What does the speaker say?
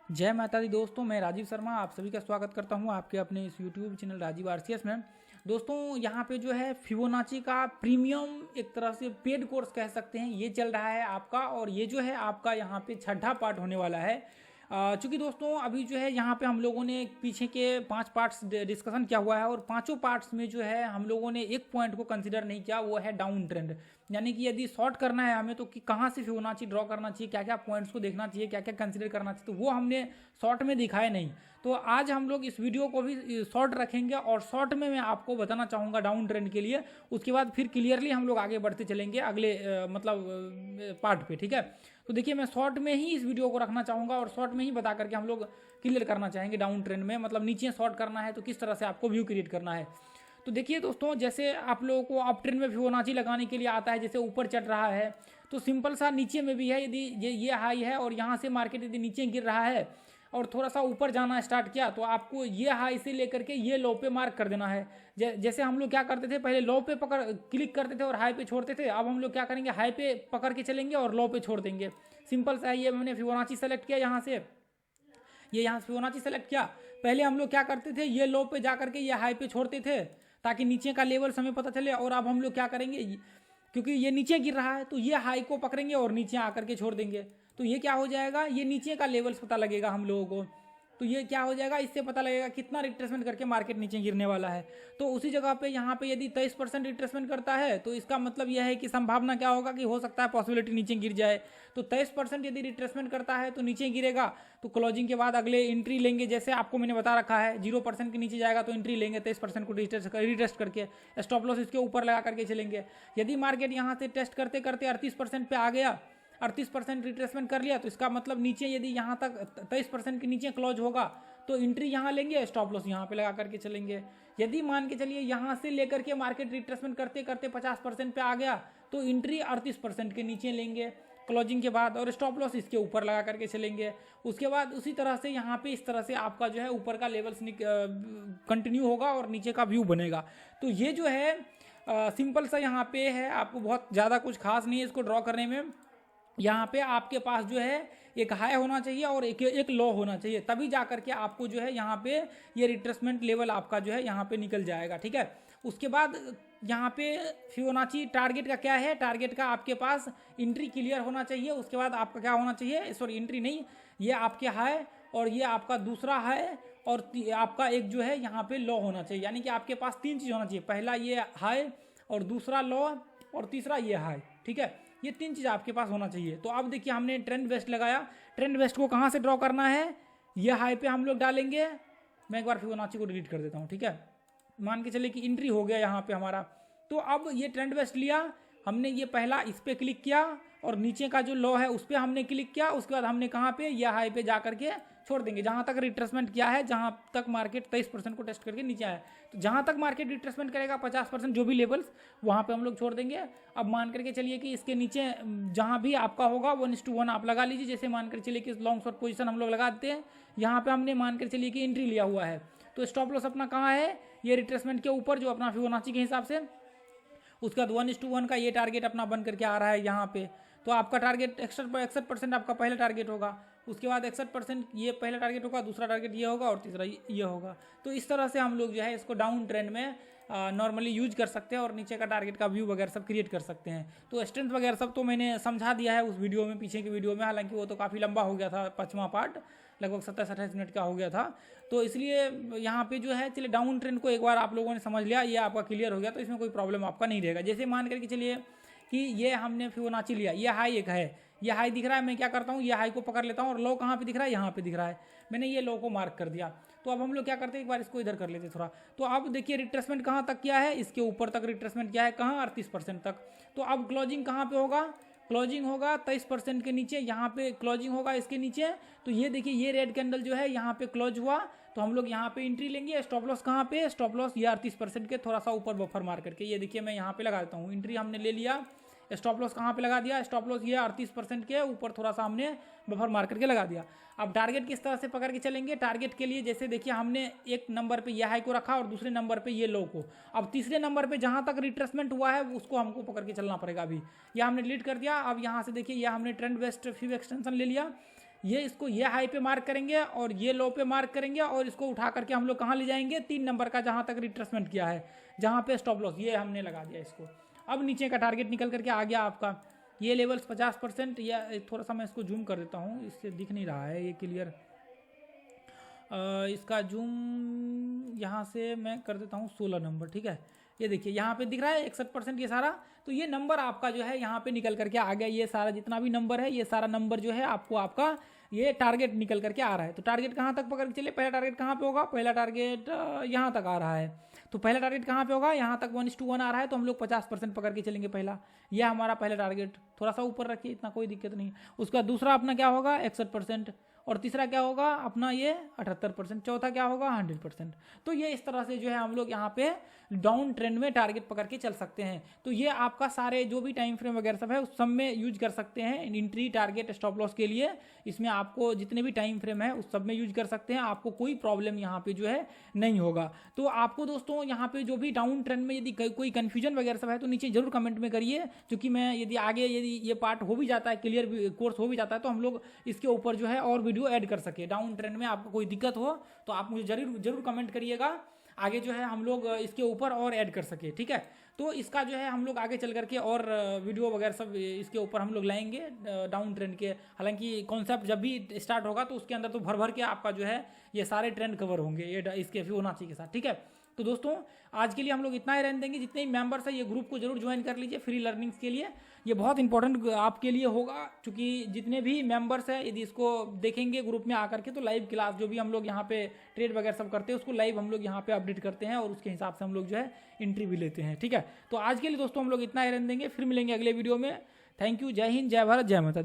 जय माता दी दोस्तों, मैं राजीव शर्मा आप सभी का स्वागत करता हूं आपके अपने इस यूट्यूब चैनल राजीव आरसीएस में। दोस्तों यहां पे जो है फिबोनाची का प्रीमियम एक तरह से पेड कोर्स कह सकते हैं, ये चल रहा है आपका। और ये जो है आपका यहां पे छठा पार्ट होने वाला है। चूँकि दोस्तों अभी जो है यहाँ पे हम लोगों ने पीछे के 5 पार्ट्स डिस्कशन किया हुआ है और पांचों पार्ट्स में जो है हम लोगों ने एक पॉइंट को कंसीडर नहीं किया, वो है डाउन ट्रेंड। यानी कि यदि शॉर्ट करना है हमें तो कि कहाँ से फिबोनाची ड्रॉ करना चाहिए, क्या क्या पॉइंट्स को देखना चाहिए, क्या क्या कंसीडर करना चाहिए, तो वो हमने शॉर्ट में दिखाया नहीं। तो आज हम लोग इस वीडियो को भी शॉर्ट रखेंगे और शॉर्ट में मैं आपको बताना चाहूँगा डाउन ट्रेंड के लिए। उसके बाद फिर क्लियरली हम लोग आगे बढ़ते चलेंगे अगले पार्ट पे, ठीक है। तो देखिए मैं शॉर्ट में ही इस वीडियो को रखना चाहूँगा और शॉर्ट में ही बता करके हम लोग क्लियर करना चाहेंगे डाउन ट्रेंड में, मतलब नीचे शॉर्ट करना है तो किस तरह से आपको व्यू क्रिएट करना है। तो देखिए दोस्तों, जैसे आप लोगों को अप ट्रेंड में फिबोनाची लगाने के लिए आता है, जैसे ऊपर चढ़ रहा है तो सिंपल सा नीचे में भी है। यदि ये हाई है और यहाँ से मार्केट यदि नीचे गिर रहा है और थोड़ा सा ऊपर जाना स्टार्ट किया तो आपको ये हाई से लेकर के ये लो पे मार्क कर देना है। जैसे हम लोग क्या करते थे, पहले लो पे पकड़ क्लिक करते थे और हाई पे छोड़ते थे। अब हम लोग क्या करेंगे, हाई पे पकड़ के चलेंगे और लो पे छोड़ देंगे। सिंपल सा है। ये मैंने फिबोनाची सेलेक्ट किया, यहाँ से ये यहाँ से फिबोनाची सेलेक्ट किया। पहले हम लोग क्या करते थे, ये लो पे जा करके ये हाई पे छोड़ते थे ताकि नीचे का लेवल हमें पता चले। और अब हम लोग क्या करेंगे, क्योंकि ये नीचे गिर रहा है तो ये हाई को पकड़ेंगे और नीचे आकर के छोड़ देंगे। तो ये क्या हो जाएगा, ये नीचे का लेवल्स पता लगेगा हम लोगों को। तो ये क्या हो जाएगा, इससे पता लगेगा कितना रिट्रेसमेंट करके मार्केट नीचे गिरने वाला है। तो उसी जगह पे यहाँ पे यदि 23% रिट्रेसमेंट करता है तो इसका मतलब यह है कि संभावना क्या होगा कि हो सकता है पॉसिबिलिटी नीचे गिर जाए। तो 23% यदि रिट्रेसमेंट करता है तो नीचे गिरेगा, तो क्लोजिंग के बाद अगले एंट्री लेंगे। जैसे आपको मैंने बता रखा है 0% के नीचे जाएगा तो एंट्री लेंगे 23% को रिटेस्ट करके, स्टॉप लॉस इसके ऊपर लगा करके चलेंगे। यदि मार्केट यहाँ से टेस्ट करते करते 38% पे आ गया, 38% रिट्रेसमेंट कर लिया, तो इसका मतलब नीचे यदि यहाँ तक 23% के नीचे क्लोज होगा तो एंट्री यहाँ लेंगे, स्टॉप लॉस यहाँ पे लगा करके चलेंगे। यदि मान के चलिए यहाँ से लेकर के मार्केट रिट्रेसमेंट करते करते 50% पे आ गया तो एंट्री 38% के नीचे लेंगे क्लोजिंग के बाद और स्टॉप लॉस इसके ऊपर लगा करके चलेंगे। उसके बाद उसी तरह से यहाँ पे इस तरह से आपका जो है ऊपर का लेवल्स कंटिन्यू होगा और नीचे का व्यू बनेगा। तो ये जो है सिंपल सा यहाँ पे है, आपको बहुत ज़्यादा कुछ खास नहीं है इसको ड्रॉ करने में। यहाँ पे आपके पास जो है एक हाई होना चाहिए और एक लो होना चाहिए, तभी जा करके आपको जो है यहाँ पे ये रिट्रेसमेंट लेवल आपका जो है यहाँ पे निकल जाएगा, ठीक है। उसके बाद यहाँ पे फिबोनाची टारगेट का क्या है, टारगेट का आपके पास एंट्री क्लियर होना चाहिए। उसके बाद आपका क्या होना चाहिए, सॉरी एंट्री नहीं, ये आपके हाई और ये आपका दूसरा हाई और आपका एक जो है यहाँ पे लो होना चाहिए। यानी कि आपके पास 3 चीज़ होना चाहिए, पहला ये हाई और दूसरा लो और तीसरा ये हाई, ठीक है। ये 3 चीज़ आपके पास होना चाहिए। तो अब देखिए हमने ट्रेंड वेस्ट लगाया, ट्रेंड वेस्ट को कहाँ से ड्रॉ करना है, ये हाई पे हम लोग डालेंगे। मैं एक बार फिबोनाची को डिलीट कर देता हूँ, ठीक है। मान के चले कि एंट्री हो गया यहाँ पे हमारा। तो अब ये ट्रेंड वेस्ट लिया हमने, ये पहला इस पर क्लिक किया और नीचे का जो लो है उस पर हमने क्लिक किया। उसके बाद हमने कहाँ पे, यह हाई पे जा करके छोड़ देंगे जहाँ तक रिट्रेसमेंट किया है, जहाँ तक मार्केट 23% को टेस्ट करके नीचे आया। तो जहाँ तक मार्केट रिट्रेसमेंट करेगा 50% जो भी लेवल्स, वहाँ पे हम लोग छोड़ देंगे। अब मान करके चलिए कि इसके नीचे जहाँ भी आपका होगा 1:1 आप लगा लीजिए। जैसे मान कर चलिए कि लॉन्ग शॉर्ट पोजीशन हम लोग लगा देते हैं, यहाँ पे हमने मान कर चलिए कि एंट्री लिया हुआ है। तो स्टॉप लॉस अपना कहाँ है, ये रिट्रेसमेंट के ऊपर जो अपना फिबोनाची के हिसाब से। उसके बाद 1:1 का ये टारगेट अपना बन करके आ रहा है यहाँ पे। तो आपका टारगेट 61% आपका पहला टारगेट होगा। उसके बाद 61% ये पहला टारगेट होगा, दूसरा टारगेट ये होगा और तीसरा ये होगा। तो इस तरह से हम लोग जो है इसको डाउन ट्रेंड में नॉर्मली यूज कर सकते हैं और नीचे का टारगेट का व्यू वगैरह सब क्रिएट कर सकते हैं। तो स्ट्रेंथ वगैरह सब तो मैंने समझा दिया है उस वीडियो में, पीछे की वीडियो में। हालांकि वो तो काफ़ी लंबा हो गया था, 5वां पार्ट लगभग 27-28 मिनट का हो गया था। तो इसलिए यहाँ पे जो है चलिए डाउन ट्रेंड को एक बार आप लोगों ने समझ लिया, ये आपका क्लियर हो गया, तो इसमें कोई प्रॉब्लम आपका नहीं रहेगा। जैसे मान करके चलिए कि ये हमने फिबोनाची लिया, ये हाई एक है, ये हाई दिख रहा है, मैं क्या करता हूँ ये हाई को पकड़ लेता हूँ और लो कहाँ पे दिख रहा है, यहाँ पे दिख रहा है, मैंने ये लो को मार्क कर दिया। तो अब हम लोग क्या करते हैं, एक बार इसको इधर कर लेते थोड़ा। तो अब देखिए रिट्रेसमेंट कहाँ तक किया है, इसके ऊपर तक रिट्रेसमेंट किया है, कहाँ 38% तक। तो अब क्लोजिंग कहाँ पे होगा, क्लोजिंग होगा 23% के नीचे, यहाँ पे क्लोजिंग होगा इसके नीचे। तो ये देखिए ये रेड कैंडल जो है यहाँ पे क्लोज हुआ, तो हम लोग यहाँ पे एंट्री लेंगे। स्टॉप लॉस कहाँ पे, स्टॉप लॉस ये 38% के थोड़ा सा ऊपर बफर मार करके, ये देखिए मैं यहाँ पे लगा देता हूँ। एंट्री हमने ले लिया, स्टॉप लॉस कहाँ पे लगा दिया, स्टॉप लॉस ये 38% के ऊपर थोड़ा सा हमने बफर मार करके लगा दिया। अब टारगेट किस तरह से पकड़ के चलेंगे, टारगेट के लिए जैसे देखिए हमने एक नंबर पे ये हाई को रखा और दूसरे नंबर पे ये लो को। अब तीसरे नंबर पे जहाँ तक रिट्रेसमेंट हुआ है उसको हमको पकड़ के चलना पड़ेगा। अभी यह हमने डिलीट कर दिया। अब यहाँ से देखिए यह हमने ट्रेंड वेस्ट फिब एक्सटेंशन ले लिया, ये इसको ये हाई पे मार्क करेंगे और ये लो पे मार्क करेंगे और इसको उठा करके हम लोग कहाँ ले जाएंगे, 3 नंबर का जहाँ तक रिट्रेसमेंट किया है, जहाँ पे स्टॉप लॉस ये हमने लगा दिया इसको। अब नीचे का टारगेट निकल करके आ गया आपका ये लेवल्स 50%, या थोड़ा सा मैं इसको जूम कर देता हूँ, इससे दिख नहीं रहा है ये क्लियर। इसका जूम यहाँ से मैं कर देता हूँ 16 नंबर, ठीक है। ये देखिए यहाँ पे दिख रहा है 61% ये सारा, तो ये नंबर आपका जो है यहाँ पे निकल करके आ गया। ये सारा जितना भी नंबर है, ये सारा नंबर जो है आपको आपका ये टारगेट निकल करके आ रहा है। तो टारगेट कहाँ तक पकड़ के चले, पहला टारगेट कहाँ पे होगा, पहला टारगेट यहाँ तक आ रहा है। तो पहला टारगेट कहाँ पे होगा, यहाँ तक 1:1 आ रहा है, तो हम लोग 50% पकड़ के चलेंगे पहला। यह हमारा पहला टारगेट, थोड़ा सा ऊपर रखिए, इतना कोई दिक्कत नहीं। उसका दूसरा अपना क्या होगा 61%, और तीसरा क्या होगा अपना ये 78%, चौथा क्या होगा 100%। तो ये इस तरह से जो है हम लोग यहाँ पे डाउन ट्रेंड में टारगेट पकड़ के चल सकते हैं। तो ये आपका सारे जो भी टाइम फ्रेम वगैरह सब है उस सब में यूज कर सकते हैं एंट्री, टारगेट, स्टॉप लॉस के लिए। इसमें आपको जितने भी टाइम फ्रेम है उस सब में यूज कर सकते हैं, आपको कोई प्रॉब्लम यहाँ पे जो है नहीं होगा। तो आपको दोस्तों यहाँ पे जो भी डाउन ट्रेंड में यदि कोई कंफ्यूजन वगैरह सब है तो नीचे जरूर कमेंट में करिए, क्योंकि मैं यदि आगे यदि ये पार्ट हो भी जाता है, क्लियर कोर्स हो भी जाता है, तो हम लोग इसके ऊपर जो है और वीडियो ऐड कर सके। डाउन ट्रेंड में आपको कोई दिक्कत हो तो आप मुझे जरूर कमेंट करिएगा, आगे जो है हम लोग इसके ऊपर और ऐड कर सके, ठीक है। तो इसका जो है हम लोग आगे चल करके और वीडियो वगैरह सब इसके ऊपर हम लोग लाएंगे डाउन ट्रेंड के। हालांकि कॉन्सेप्ट जब भी स्टार्ट होगा तो उसके अंदर तो भर भर के आपका जो है ये सारे ट्रेंड कवर होंगे ये इसके फिबोनाची के साथ, ठीक है। तो दोस्तों आज के लिए हम लोग इतना ही रहने देंगे। जितने भी मेंबर्स हैं ये ग्रुप को जरूर ज्वाइन कर लीजिए फ्री लर्निंग्स के लिए, ये बहुत इंपॉर्टेंट आपके लिए होगा, क्योंकि जितने भी मेंबर्स हैं यदि इसको देखेंगे ग्रुप में आकर के तो लाइव क्लास जो भी हम लोग यहाँ पे ट्रेड वगैरह सब करते हैं उसको लाइव हम लोग यहाँ पे अपडेट करते हैं और उसके हिसाब से हम लोग जो है एंट्री भी लेते हैं, ठीक है। तो आज के लिए दोस्तों हम लोग इतना ही रहने देंगे, फिर मिलेंगे अगले वीडियो में। थैंक यू, जय हिंद, जय भारत, जय माता दी।